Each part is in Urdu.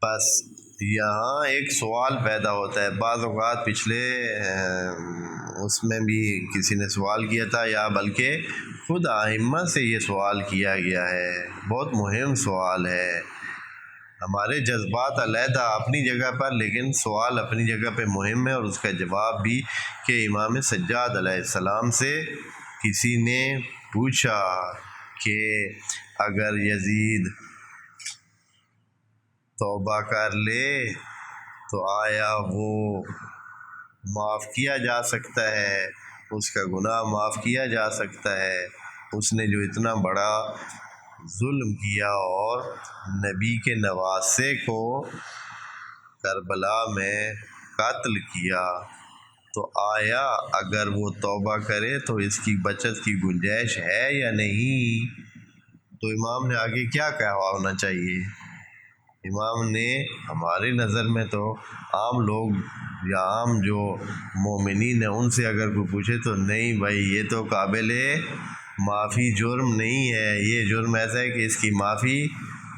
بس یہاں ایک سوال پیدا ہوتا ہے، بعض اوقات پچھلے اس میں بھی کسی نے سوال کیا تھا، یا بلکہ خود ائمہ سے یہ سوال کیا گیا ہے، بہت مہم سوال ہے۔ ہمارے جذبات علیحدہ اپنی جگہ پر، لیکن سوال اپنی جگہ پہ مہم ہے، اور اس کا جواب بھی کہ امام سجاد علیہ السلام سے کسی نے پوچھا کہ اگر یزید توبہ کر لے تو آیا وہ معاف کیا جا سکتا ہے، اس کا گناہ معاف کیا جا سکتا ہے؟ اس نے جو اتنا بڑا ظلم کیا اور نبی کے نواسے کو کربلا میں قتل کیا، تو آیا اگر وہ توبہ کرے تو اس کی بچت کی گنجائش ہے یا نہیں؟ تو امام نے آگے کیا کہا ہونا چاہیے؟ امام نے ہماری نظر میں تو عام لوگ یا عام جو مومنین ہیں ان سے اگر کوئی پوچھے تو نہیں بھائی، یہ تو قابل معافی جرم نہیں ہے، یہ جرم ایسا ہے کہ اس کی معافی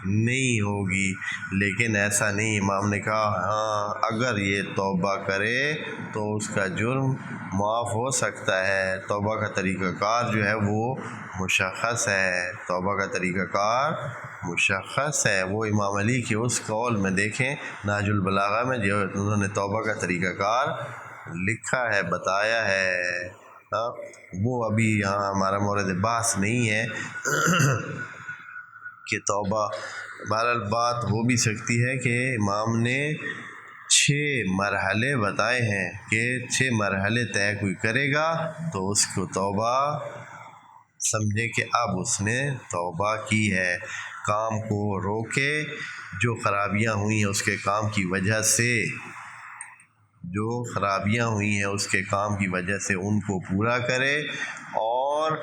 نہیں ہوگی، لیکن ایسا نہیں۔ امام نے کہا ہاں اگر یہ توبہ کرے تو اس کا جرم معاف ہو سکتا ہے۔ توبہ کا طریقہ کار جو ہے وہ مشخص ہے، توبہ کا طریقہ کار مشخص ہے۔ وہ امام علی کے اس قول میں دیکھیں نہج البلاغہ میں، جو انہوں نے توبہ کا طریقہ کار لکھا ہے، بتایا ہے۔ وہ ابھی یہاں ہمارا مورد بحث نہیں ہے کہ توبہ، بہرحال بات ہو بھی سکتی ہے کہ امام نے 6 مرحلے بتائے ہیں کہ 6 مرحلے طے کوئی کرے گا تو اس کو توبہ سمجھے کہ اب اس نے توبہ کی ہے۔ کام کو روکے، جو خرابیاں ہوئی ہیں اس کے کام کی وجہ سے، جو خرابیاں ہوئی ہیں اس کے کام کی وجہ سے ان کو پورا کرے، اور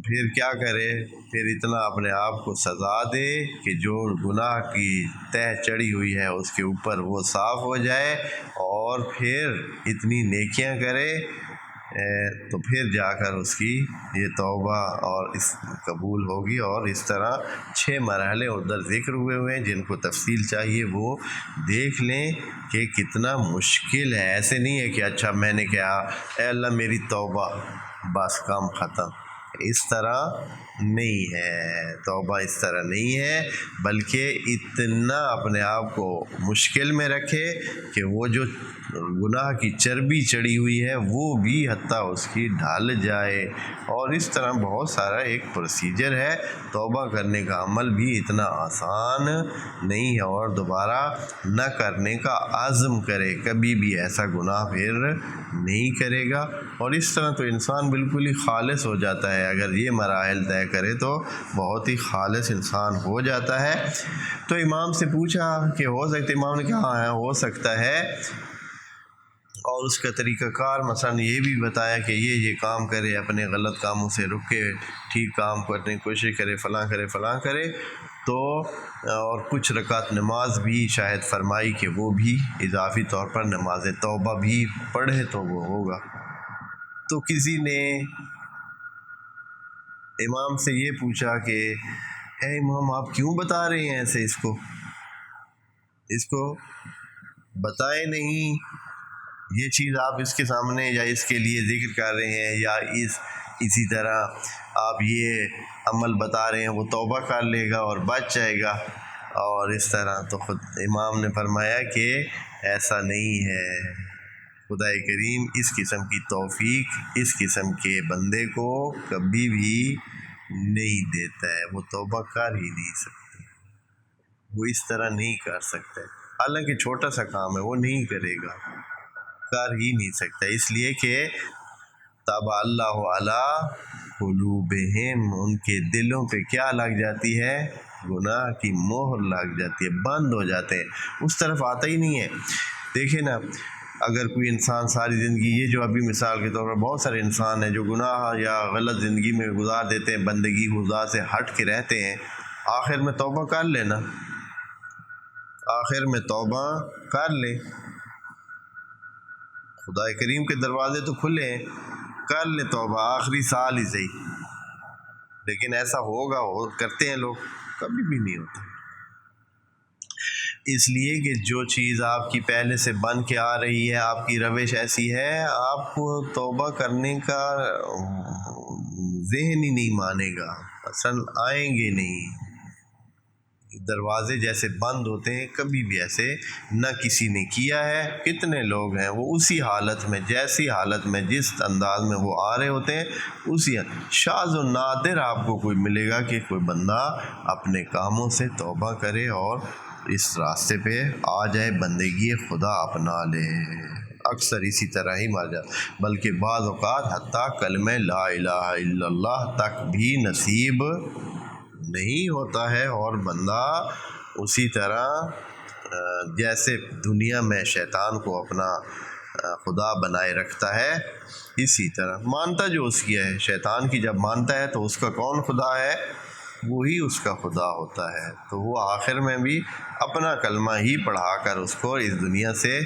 پھر کیا کرے؟ پھر اتنا اپنے آپ کو سزا دے کہ جو گناہ کی تہ چڑھی ہوئی ہے اس کے اوپر وہ صاف ہو جائے، اور پھر اتنی نیکیاں کرے تو پھر جا کر اس کی یہ توبہ اور اس قبول ہوگی۔ اور اس طرح 6 مرحلے ادھر ذکر ہوئے ہیں، جن کو تفصیل چاہیے وہ دیکھ لیں کہ کتنا مشکل ہے۔ ایسے نہیں ہے کہ اچھا میں نے کہا اے اللہ میری توبہ، بس کام ختم، اس طرح نہیں ہے۔ توبہ اس طرح نہیں ہے، بلکہ اتنا اپنے آپ کو مشکل میں رکھے کہ وہ جو گناہ کی چربی چڑھی ہوئی ہے وہ بھی حتیٰ اس کی ڈھل جائے۔ اور اس طرح بہت سارا ایک پروسیجر ہے، توبہ کرنے کا عمل بھی اتنا آسان نہیں ہے، اور دوبارہ نہ کرنے کا عزم کرے، کبھی بھی ایسا گناہ پھر نہیں کرے گا۔ اور اس طرح تو انسان بالکل ہی خالص ہو جاتا ہے، اگر یہ مراحل طے کرے تو بہت ہی خالص انسان ہو جاتا ہے۔ تو امام سے پوچھا کہ ہو سکتا ہے؟ امام نے کہا ہاں ہو سکتا ہے، اور اس کا طریقہ کار مثلا یہ بھی بتایا کہ یہ کام کرے، اپنے غلط کاموں سے رک کے ٹھیک کام کرنے کی کوشش کرے، فلاں کرے فلاں کرے، تو اور کچھ رکعت نماز بھی شاید فرمائی کہ وہ بھی اضافی طور پر نماز توبہ بھی پڑھے تو وہ ہوگا۔ تو کسی نے امام سے یہ پوچھا کہ اے امام آپ کیوں بتا رہے ہیں ایسے؟ اس کو بتائے نہیں، یہ چیز آپ اس کے سامنے یا اس کے لیے ذکر کر رہے ہیں، یا اسی طرح آپ یہ عمل بتا رہے ہیں وہ توبہ کر لے گا اور بچ جائے گا، اور اس طرح۔ تو خود امام نے فرمایا کہ ایسا نہیں ہے، خدا کریم اس قسم کی توفیق اس قسم کے بندے کو کبھی بھی نہیں دیتا ہے، وہ توبہ کر ہی نہیں سکتے، وہ اس طرح نہیں کر سکتے، حالانکہ چھوٹا سا کام ہے وہ نہیں کرے گا، کر ہی نہیں سکتا، اس لیے کہ طبع اللہ علی قلوبہم، ان کے دلوں پہ کیا لگ جاتی ہے؟ گناہ کی مہر لگ جاتی ہے، بند ہو جاتے ہیں، اس طرف آتا ہی نہیں ہے۔ دیکھیں نا، اگر کوئی انسان ساری زندگی، یہ جو ابھی مثال کے طور پر بہت سارے انسان ہیں جو گناہ یا غلط زندگی میں گزار دیتے ہیں، بندگی خدا سے ہٹ کے رہتے ہیں، آخر میں توبہ کر لینا، آخر میں توبہ کر لے، خدا کریم کے دروازے تو کھلے ہیں، کر لے توبہ آخری سال ہی صحیح، لیکن ایسا ہوگا، کرتے ہیں لوگ، کبھی بھی نہیں ہوتا۔ اس لیے کہ جو چیز آپ کی پہلے سے بن کے آ رہی ہے، آپ کی روش ایسی ہے، آپ کو توبہ کرنے کا ذہن ہی نہیں مانے گا، اصل آئیں گے نہیں۔ دروازے جیسے بند ہوتے ہیں، کبھی بھی ایسے نہ کسی نے کیا ہے۔ کتنے لوگ ہیں وہ اسی حالت میں، جیسی حالت میں، جس انداز میں وہ آ رہے ہوتے ہیں، اسی شاذ و نادر آپ کو کوئی ملے گا کہ کوئی بندہ اپنے کاموں سے توبہ کرے اور اس راستے پہ آ جائے، بندگی خدا اپنا لے۔ اکثر اسی طرح ہی مر جاتا، بلکہ بعض اوقات حتیٰ کلمہ لا الہ الا اللہ تک بھی نصیب نہیں ہوتا ہے، اور بندہ اسی طرح جیسے دنیا میں شیطان کو اپنا خدا بنائے رکھتا ہے، اسی طرح مانتا جو اس کی ہے، شیطان کی جب مانتا ہے تو اس کا کون خدا ہے؟ وہی اس کا خدا ہوتا ہے۔ تو وہ آخر میں بھی اپنا کلمہ ہی پڑھا کر اس کو اس دنیا سے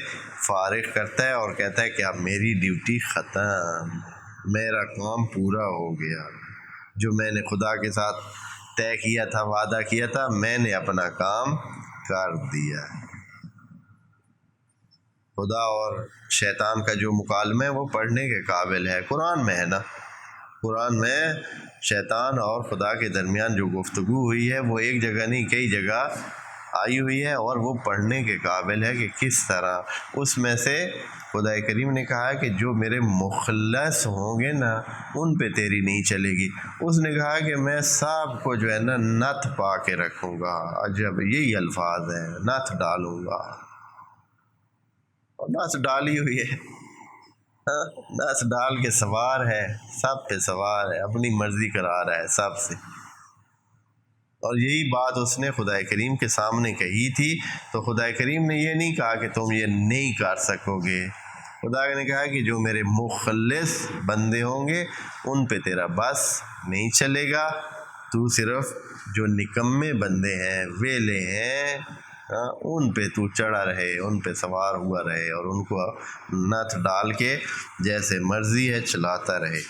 فارغ کرتا ہے اور کہتا ہے کہ اب میری ڈیوٹی ختم، میرا کام پورا ہو گیا، جو میں نے خدا کے ساتھ طے کیا تھا، وعدہ کیا تھا، میں نے اپنا کام کر دیا۔ خدا اور شیطان کا جو مکالمہ ہے وہ پڑھنے کے قابل ہے، قرآن میں ہے نا۔ قرآن میں شیطان اور خدا کے درمیان جو گفتگو ہوئی ہے وہ ایک جگہ نہیں، کئی جگہ آئی ہوئی ہے، اور وہ پڑھنے کے قابل ہے کہ کس طرح اس میں سے خدا کریم نے کہا کہ جو میرے مخلص ہوں گے نا ان پہ تیری نہیں چلے گی۔ اس نے کہا کہ میں سب کو جو ہے نا نتھ پا کے رکھوں گا، عجب یہی الفاظ ہیں، نتھ ڈالوں گا، اور نتھ ڈالی ہوئی ہے، نتھ ڈال کے سوار ہے، سب پہ سوار ہے، اپنی مرضی کرا رہا ہے سب سے۔ اور یہی بات اس نے خدا کریم کے سامنے کہی تھی، تو خدا کریم نے یہ نہیں کہا کہ تم یہ نہیں کر سکو گے، خدا نے کہا کہ جو میرے مخلص بندے ہوں گے ان پہ تیرا بس نہیں چلے گا، تو صرف جو نکمے بندے ہیں، ویلے ہیں، ان پہ تو چڑھا رہے، ان پہ سوار ہوا رہے، اور ان کو نتھ ڈال کے جیسے مرضی ہے چلاتا رہے۔